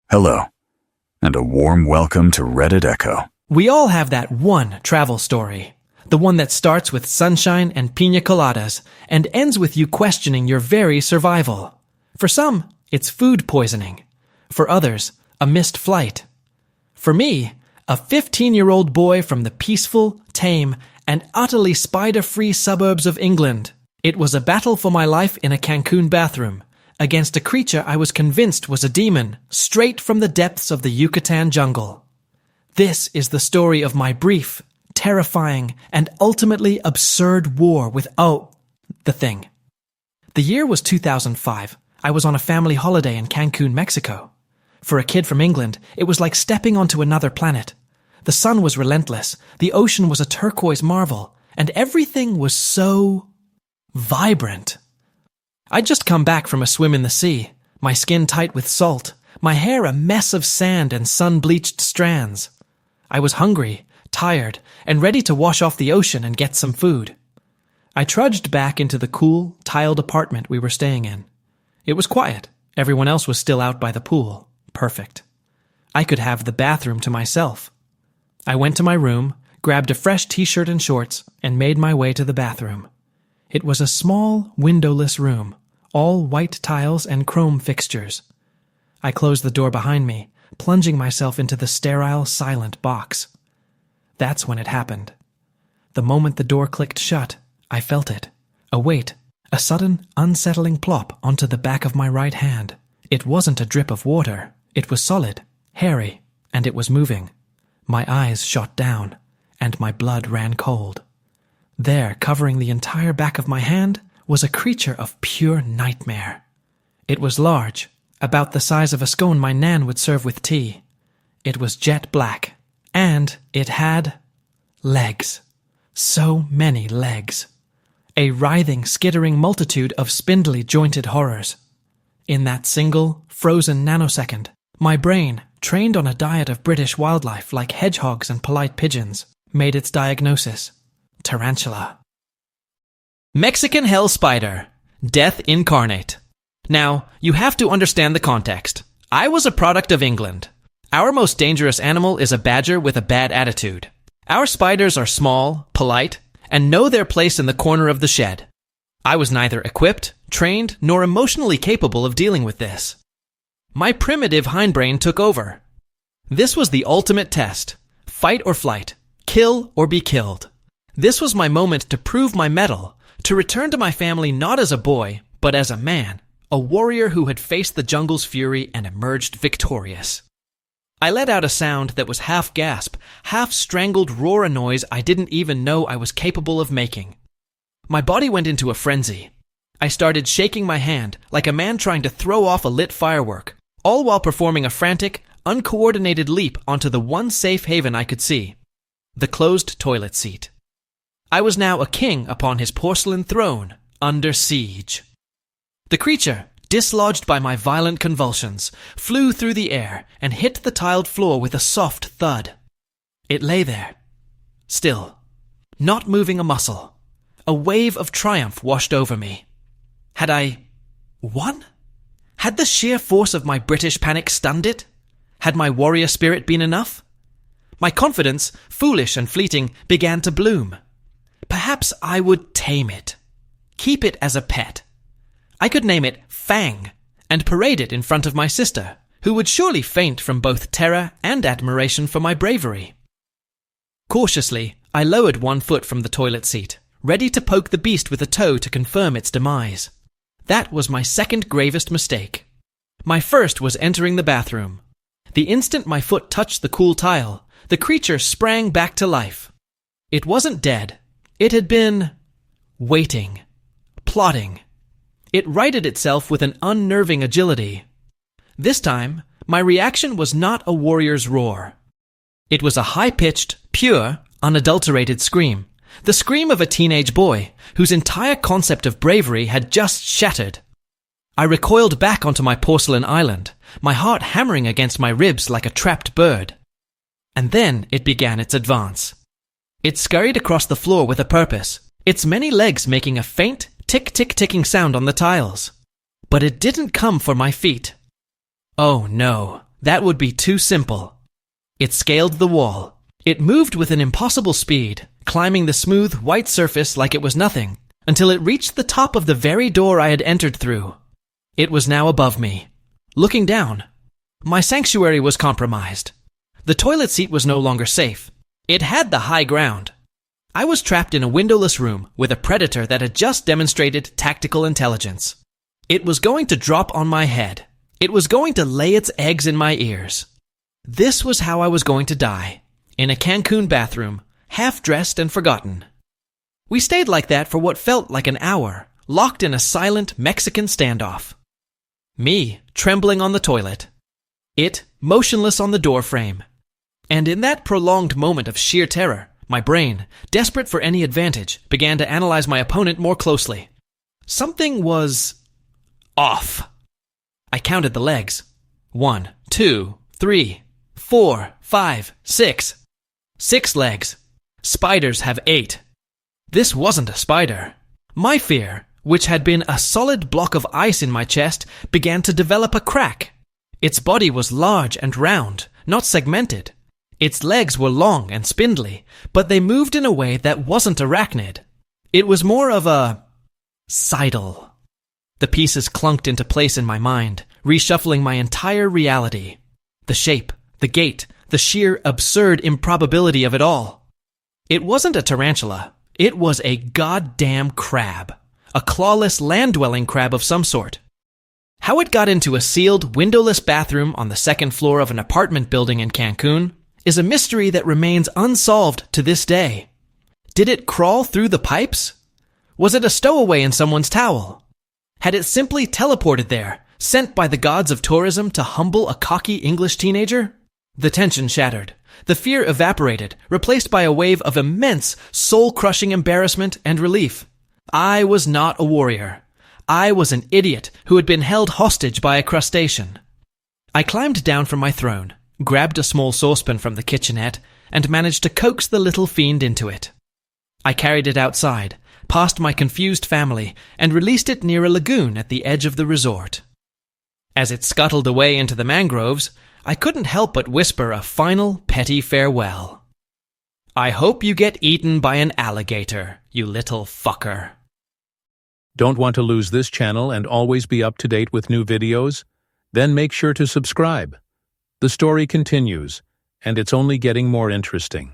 Hello, and a warm welcome to Reddit Echo. We all have that one travel story. The one that starts with sunshine and piña coladas and ends with you questioning your very survival. For some, it's food poisoning. For others, a missed flight. For me, a 15-year-old boy from the peaceful, tame, and utterly spider-free suburbs of England. It was a battle for my life in a Cancun bathroom, against a creature I was convinced was a demon, straight from the depths of the Yucatan jungle. This is the story of my brief, terrifying, and ultimately absurd war with the thing. The year was 2005. I was on a family holiday in Cancun, Mexico. For a kid from England, it was like stepping onto another planet. The sun was relentless, the ocean was a turquoise marvel, and everything was so vibrant. I'd just come back from a swim in the sea, my skin tight with salt, my hair a mess of sand and sun-bleached strands. I was hungry, tired, and ready to wash off the ocean and get some food. I trudged back into the cool, tiled apartment we were staying in. It was quiet. Everyone else was still out by the pool. Perfect. I could have the bathroom to myself. I went to my room, grabbed a fresh t-shirt and shorts, and made my way to the bathroom. It was a small, windowless room, all white tiles and chrome fixtures. I closed the door behind me, plunging myself into the sterile, silent box. That's when it happened. The moment the door clicked shut, I felt it. A weight, a sudden, unsettling plop onto the back of my right hand. It wasn't a drip of water. It was solid, hairy, and it was moving. My eyes shot down, and my blood ran cold. There, covering the entire back of my hand, was a creature of pure nightmare. It was large, about the size of a scone my nan would serve with tea. It was jet black, and it had legs. So many legs. A writhing, skittering multitude of spindly jointed horrors. In that single, frozen nanosecond, my brain, trained on a diet of British wildlife like hedgehogs and polite pigeons, made its diagnosis. Tarantula. Mexican hell spider. Death incarnate. Now, you have to understand the context. I was a product of England. Our most dangerous animal is a badger with a bad attitude. Our spiders are small, polite, and know their place in the corner of the shed. I was neither equipped, trained, nor emotionally capable of dealing with this. My primitive hindbrain took over. This was the ultimate test. Fight or flight. Kill or be killed. This was my moment to prove my mettle, to return to my family not as a boy, but as a man, a warrior who had faced the jungle's fury and emerged victorious. I let out a sound that was half gasp, half strangled roar, a noise I didn't even know I was capable of making. My body went into a frenzy. I started shaking my hand like a man trying to throw off a lit firework, all while performing a frantic, uncoordinated leap onto the one safe haven I could see, the closed toilet seat. I was now a king upon his porcelain throne, under siege. The creature, dislodged by my violent convulsions, flew through the air and hit the tiled floor with a soft thud. It lay there, still, not moving a muscle. A wave of triumph washed over me. Had I won? Had the sheer force of my British panic stunned it? Had my warrior spirit been enough? My confidence, foolish and fleeting, began to bloom. Perhaps I would tame it. Keep it as a pet. I could name it Fang and parade it in front of my sister, who would surely faint from both terror and admiration for my bravery. Cautiously, I lowered one foot from the toilet seat, ready to poke the beast with a toe to confirm its demise. That was my second gravest mistake. My first was entering the bathroom. The instant my foot touched the cool tile, the creature sprang back to life. It wasn't dead. It had been waiting, plotting. It righted itself with an unnerving agility. This time, my reaction was not a warrior's roar. It was a high-pitched, pure, unadulterated scream. The scream of a teenage boy, whose entire concept of bravery had just shattered. I recoiled back onto my porcelain island, my heart hammering against my ribs like a trapped bird. And then it began its advance. It scurried across the floor with a purpose, its many legs making a faint, tick-tick-ticking sound on the tiles. But it didn't come for my feet. Oh no, That would be too simple. It scaled the wall. It moved with an impossible speed, climbing the smooth, white surface like it was nothing, until it reached the top of the very door I had entered through. It was now above me. Looking down, my sanctuary was compromised. The toilet seat was no longer safe. It had the high ground. I was trapped in a windowless room with a predator that had just demonstrated tactical intelligence. It was going to drop on my head. It was going to lay its eggs in my ears. This was how I was going to die, in a Cancun bathroom, half-dressed and forgotten. We stayed like that for what felt like an hour, locked in a silent Mexican standoff. Me, trembling on the toilet. It, motionless on the doorframe. And in that prolonged moment of sheer terror, my brain, desperate for any advantage, began to analyze my opponent more closely. Something was off. I counted the legs. 1, 2, 3, 4, 5, 6. 6 legs. Spiders have 8. This wasn't a spider. My fear, which had been a solid block of ice in my chest, began to develop a crack. Its body was large and round, not segmented. Its legs were long and spindly, but they moved in a way that wasn't arachnid. It was more of a sidle. The pieces clunked into place in my mind, reshuffling my entire reality. The shape, the gait, the sheer absurd improbability of it all. It wasn't a tarantula. It was a goddamn crab. A clawless land-dwelling crab of some sort. How it got into a sealed, windowless bathroom on the second floor of an apartment building in Cancun is a mystery that remains unsolved to this day. Did it crawl through the pipes? Was it a stowaway in someone's towel? Had it simply teleported there, sent by the gods of tourism to humble a cocky English teenager? The tension shattered. The fear evaporated, replaced by a wave of immense, soul-crushing embarrassment and relief. I was not a warrior. I was an idiot who had been held hostage by a crustacean. I climbed down from my throne, grabbed a small saucepan from the kitchenette, and managed to coax the little fiend into it. I carried it outside, past my confused family, and released it near a lagoon at the edge of the resort. As it scuttled away into the mangroves, I couldn't help but whisper a final, petty farewell. I hope you get eaten by an alligator, you little fucker. Don't want to lose this channel and always be up to date with new videos? Then make sure to subscribe. The story continues, and it's only getting more interesting.